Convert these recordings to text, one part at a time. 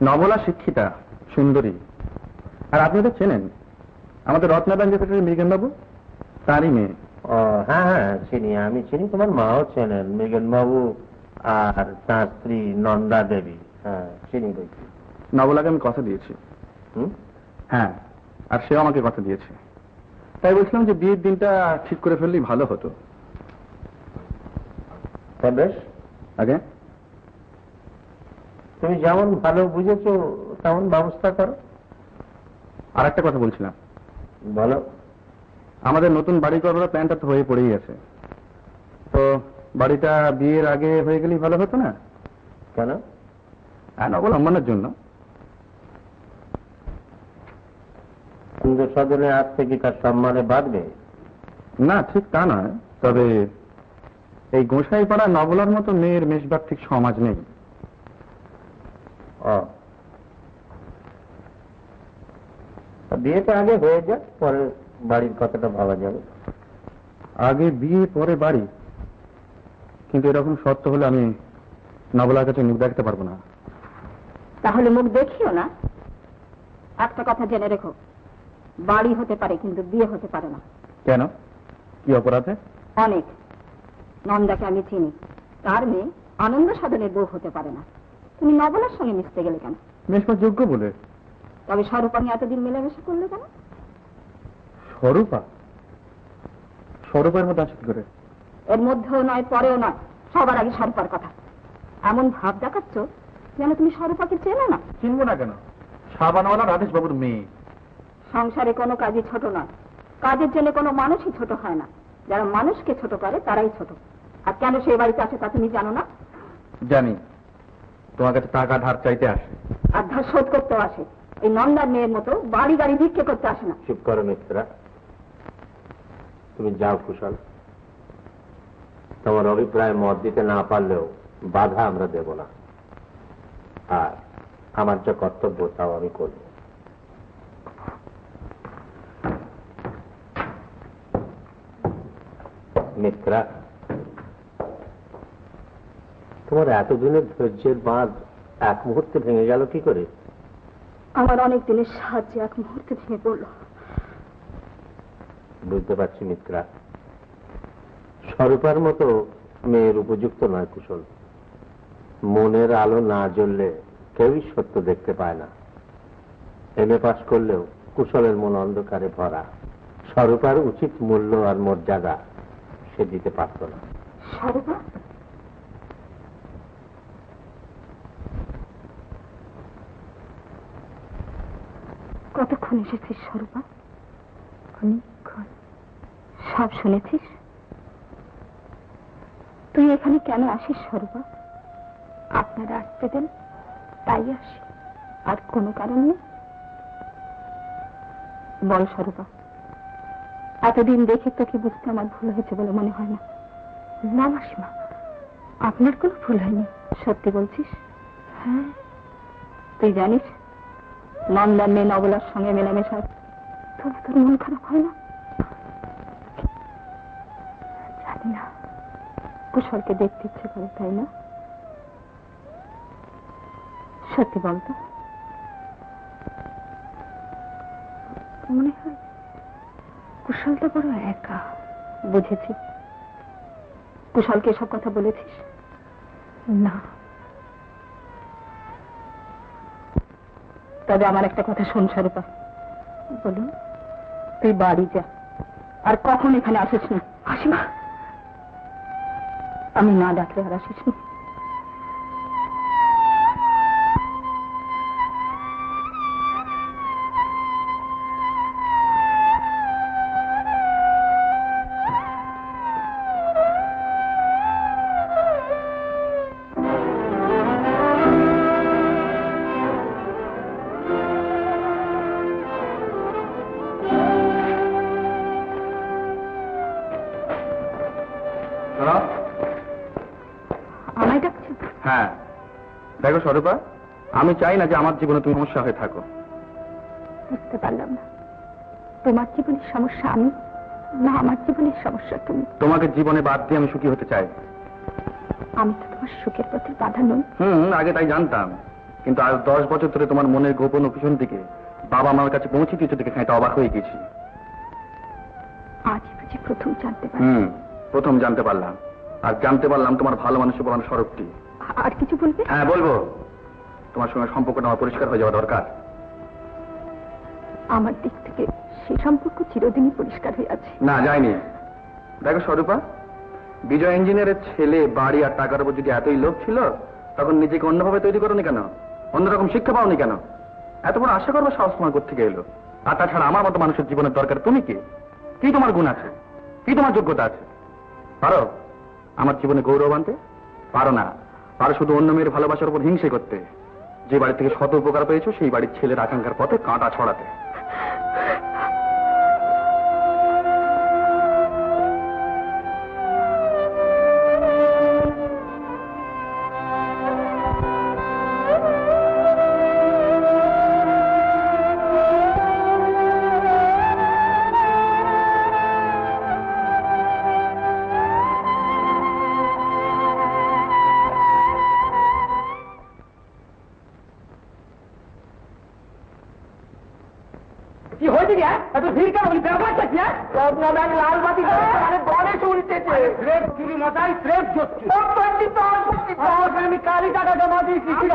নবলা শিক্ষিতা, সুন্দরী। আর আপনি তো চেনেন আমাদের রত্না ব্যাংক সেক্রেটারি মৃগেন বাবু, তারই মেয়ে। ও হ্যাঁ হ্যাঁ চিনি, আমি চিনি, তোমার মাও চেনেন মৃগেন বাবু আর তার স্ত্রী নন্দা দেবী। হ্যাঁ চিনি দেখি। নবলাকে আমি কথা দিয়েছি। হ্যাঁ, আর সেও আমাকে কথা দিয়েছে। তাই বলছিলাম যে বিয়ের দিনটা ঠিক করে ফেললেই ভালো হতো। বেশ, আগে তুমি যেমন ভালো বুঝেছো তেমন ব্যবস্থা করো। আর একটা কথা বলছিলাম। বলো। আমাদের নতুন বাড়ি করার প্ল্যানটা তো হয়ে পড়েই আছে, তো বাড়িটা বিয়ের আগে হয়ে গেলেই ভালো হতো না? কেন? হ্যাঁ, নবল সম্মানের জন্য। সুন্দর সদনে আসতে কি তার সম্মানে বাড়বে? না, ঠিক তা নয়, তবে এই গোসাই পাড়া নবলার মতো মেয়ের মেশবার ঠিক সমাজ নেই। বিয়েটা আগে হয়ে যাক, পরে বাড়ির কথাটা ভাবা যাবে। আগে বিয়ে পরে বাড়ি, কিন্তু এরকম শর্ত হলে আমি নবলার কাছে মুখ দেখতে পারবো না। তাহলে মুখ দেখিও না। একটা কথা জেনে রেখো, বাড়ি হতে পারে কিন্তু বিয়ে হতে পারে না। কেন? কি অপরাধে? অনেক। নন্দাকে আমি চিনি, তার মেয়ে আনন্দ সাধনের বউ হতে পারে না। তুমি নবলার সঙ্গে মিশতে গেলে কেন? মেশবার যোগ্য বলে। তবে স্বরূপা নিয়ে এতদিন মেলামেশা করলে কেন? স্বরূপা? স্বরূপের মধ্যে আছে কি করে? এর মধ্যেও নয়, পরেও নয়, সবার আগে স্বরূপার কথা। এমন ভাব দেখাচ্ছ যেন তুমি স্বরূপাকে চেনো না। চিনবো না কেন? সাবানওয়ালা রাধেশ বাবুর মেয়ে। সংসারে কোনো কাজই ছোট নয়, কাজের জন্য কোনো মানুষই ছোট হয় না। যারা মানুষকে ছোট করে তারাই ছোট। আর কেন সেই বাড়িতে আসে তা তুমি জানো না? জানি, তোমার কাছে টাকা ধার চাইতে আসে। আর ধার শোধ করতেও আসে। এই নন্দার মেয়ের মতো বাড়ি গাড়ি ভিক্ষে করতে আসে না। চুপ করো মিত্রা, তুমি যাও কুশল। তোমার অভিপ্রায় মত দিতে না পারলেও বাধা আমরা দেব না, আর আমার যা কর্তব্য তাও আমি করব। মিত্রা, তোমার এতদিনের ধৈর্যের বাঁধ এক মুহূর্তে ভেঙে গেল কি করে? আমার অনেক দিনের সাহায্যে এক মুহূর্তে ভেঙে পড়ল। বুঝতে পারছি মিত্রা, স্বরূপার মতো মেয়ের উপযুক্ত নয় কুশল। মনের আলো না জ্বললে কেউই সত্য দেখতে পায় না। এমএ পাস করলেও কুশলের মন অন্ধকারে ভরা। স্বরূপার উচিত মূল্য আর মর্যাদা সে দিতে পারত না। স্বরূপা? কতক্ষণ এসেছিস স্বরূপা? অনেকক্ষণ। সব শুনেছিস? তুই এখানে কেন আসিস স্বরূপা? আপনারা আসতে দেন তাই আসি, আর কোনো কারণ নেই। বল স্বরূপা, এতদিন দেখে তোকে বুঝতে আমার ভুল হয়েছে বলে মনে হয় না? না মাসিমা, আপনার কোনো ভুল হয়নি। সত্যি বলছিস? হ্যাঁ। তুই জানিস নন্দার মেয়ে নবলার সঙ্গে মেলামেশা, তবু তোর মন খারাপ হয় না? জানি না, কুশলকে দেখতে ইচ্ছে করে তাই না? সত্যি বলতো। মনে হয় কুশলটা বড় একা। বুঝেছি। কুশলকে এসব কথা বলেছিস? না। তবে আমার একটা কথা শোন স্বরূপা। বলুন। তুই বাড়ি যা, আর কখন এখানে আসিস না। মাসিমা, আমি না ডাকলে আর আসিস না। হ্যাঁ, দেখো স্বরূপা, আমি চাই না যে আমার জীবনে তুমি সমস্যা হয়ে থাকো। বুঝতে পারলাম না, তোমার জীবনের সমস্যা আমি, না আমার জীবনের সমস্যা তুমি? তোমাকে জীবনে বাদ দিয়ে আমি সুখী হতে চাই। আমি তো তোমার সুখের পথে বাধা নই। আগে তাই জানতাম, কিন্তু আজ 10 বছর ধরে তোমার মনের গোপন অভিশন দিকে বাবা আমার কাছে পৌঁছে দিয়েছে দেখে খানিকটা অবাক হয়ে গেছি। আজ বুঝি প্রথম জানতে পারলাম। প্রথম জানতে পারলাম, আর জানতে পারলাম তোমার ভালো মানুষের বলার স্বরূপটি। আর কিছু বলবে? হ্যাঁ বলবো, তোমার সঙ্গে সম্পর্কটা আমার পরিষ্কার হয়ে যাওয়া দরকার। আমার দিক থেকে সে সম্পর্ক চিরদিনই পরিষ্কার হয়ে আছে। না, যায়নি। দেখো স্বরূপা, বিজয় ইঞ্জিনিয়ারের ছেলে, বাড়ি আর টাকার উপর যদি এতই লোভ ছিল, তখন নিজেকে অন্যভাবে তৈরি করোনি কেন? অন্যরকম শিক্ষা পাওনি কেন? এত বড় আশা করবো সাহস তোমার কোথা থেকে এলো? আর তাছাড়া আমার মতো মানুষের জীবনের দরকার তুমি কে? কি তোমার গুণ আছে? কি তোমার যোগ্যতা আছে? পারো আমার জীবনে গৌরব আনতে? পারো না। পারো শুধু অন্য মেয়ের ভালোবাসার উপর হিংসে করতে। যে বাড়ি থেকে শত উপকার পেয়েছো, সেই বাড়ির ছেলের আকাঙ্ক্ষার পথে কাঁটা ছড়াতে। কি হয়েছে কি? এত ভিড় কেন? ব্যাপারটা কি? লাল বাতি গণেশ উঠতেছে। চুরি মশাই স্রেফ আমি কালী টাকা জমা দিয়েছি। কি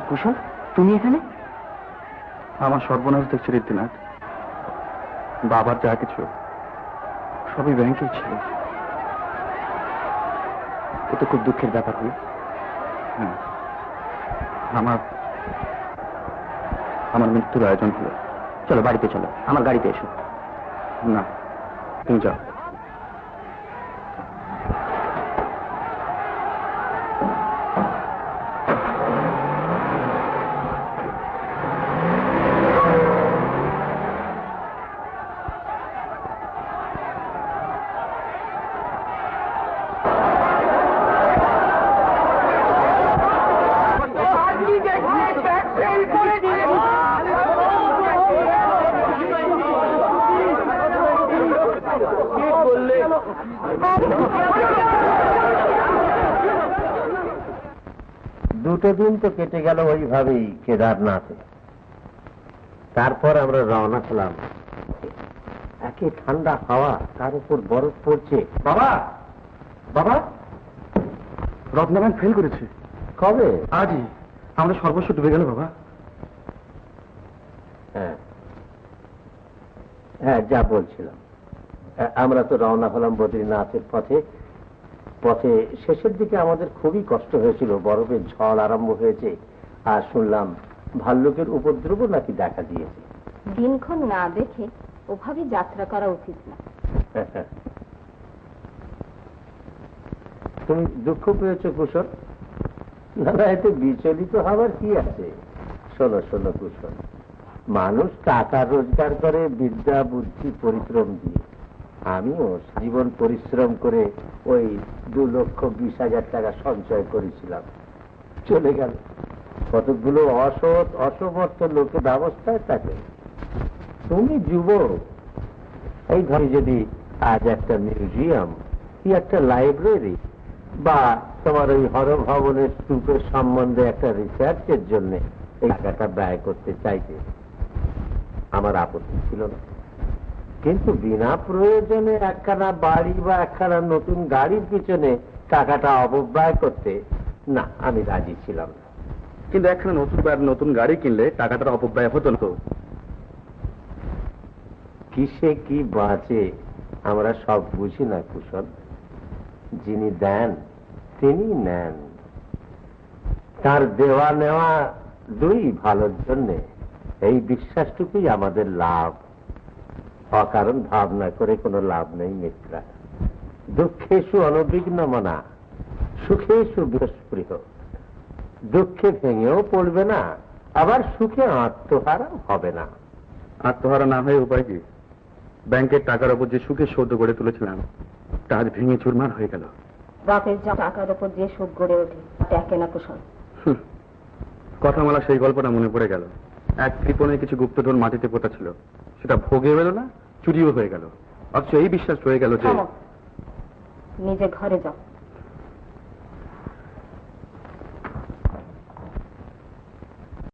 কুশল, তুমি এখানে? আমার সর্বনাশ দেখছে রীতিনাথ। বাবার যা কিছু সবই ব্যাংকেই ছিল। এ তো খুব দুঃখের ব্যাপার হলো। হ্যাঁ, আমার মৃত্যুর আয়োজন হলো। চলো বাড়িতে চলো, আমার গাড়িতে এসো। না, তুমি যাও। দুটো দিন তো কেটে গেল ওইভাবেই কেদারনাথে। তারপর আমরা রওনা হলাম। একে ঠান্ডা হাওয়া, তার উপর বরফ পড়ছে। বাবা, বাবা, রত্নারায়ণ ফেল করেছে। কবে? আজই। আমরা সর্বস্ব ডুবে গেল বাবা। হ্যাঁ হ্যাঁ, যা বলছিলাম, আমরা তো রওনা হলাম বদ্রীনাথের পথে। পথে শেষের দিকে আমাদের খুবই কষ্ট হয়েছিল। বরফের ঝড় আরম্ভ হয়েছে, আর শুনলাম ভাল্লুকের উপদ্রব নাকি দেখা দিয়েছে। দিনক্ষণ না দেখে ওভাবে যাত্রা করা উচিত না। তুমি দুঃখ পেয়েছো কুশল? না না, এতে বিচলিত হবার কি আছে? শোনো শোনো কুশল, মানুষ টাকা রোজগার করে বিদ্যা বুদ্ধি পরিশ্রম দিয়ে। আমিও জীবন পরিশ্রম করে ওই 2,20,000 টাকা সঞ্চয় করেছিলাম, চলে গেল। কতগুলো অসৎ অসমর্থ লোকের ব্যবস্থায় থাকে। তুমি যুবক, এই ধরে যদি আজ একটা মিউজিয়াম কি একটা লাইব্রেরি বা তোমার ওই হরভবনের স্তূপের সম্বন্ধে একটা রিসার্চের জন্য এই টাকাটা ব্যয় করতে চাইতে আমার আপত্তি ছিল না। কিন্তু বিনা প্রয়োজনে একখানা বাড়ি বা একখানা নতুন গাড়ির পিছনে টাকাটা অপব্যয় করতে না, আমি রাজি ছিলাম না। কিন্তু একখানা নতুন গাড়ি কিনলে টাকাটা অপব্যয় হতো না। কিসে কি বাঁচে আমরা সব বুঝি না কুশল। যিনি দেন তিনি নেন, তার দেওয়া নেওয়া দুই ভালোর জন্যে, এই বিশ্বাসটুকুই আমাদের লাভ। অকারণ ভাবনা করে কোনো লাভ নেই মিত্রা। দুঃখেষু অনবিঘ্ন মনা, সুখেষু বিস্পৃহ। দুঃখে ভেঙেও পড়বে না, আবার সুখে আত্মহারা হবে না। আত্মহারা না হয়ে উপায় কি? ব্যাংকের টাকার উপর যে সুখে সৌদ গড়ে তুলেছিলাম, তা আজ ভেঙে চুরমার হয়ে গেল। বাপের টাকার উপর যে সুখ গড়ে ওঠে দেখে না কুশল। কথামালা সেই গল্পটা মনে পড়ে গেল। এক কৃপণে কিছু গুপ্তধন মাটিতে পোতা ছিল, সেটা ভোগে এলো না, চুরিও হয়ে গেল। অথচ এই বিশ্বাস রয়ে গেল যে নিজে ঘরে যাও।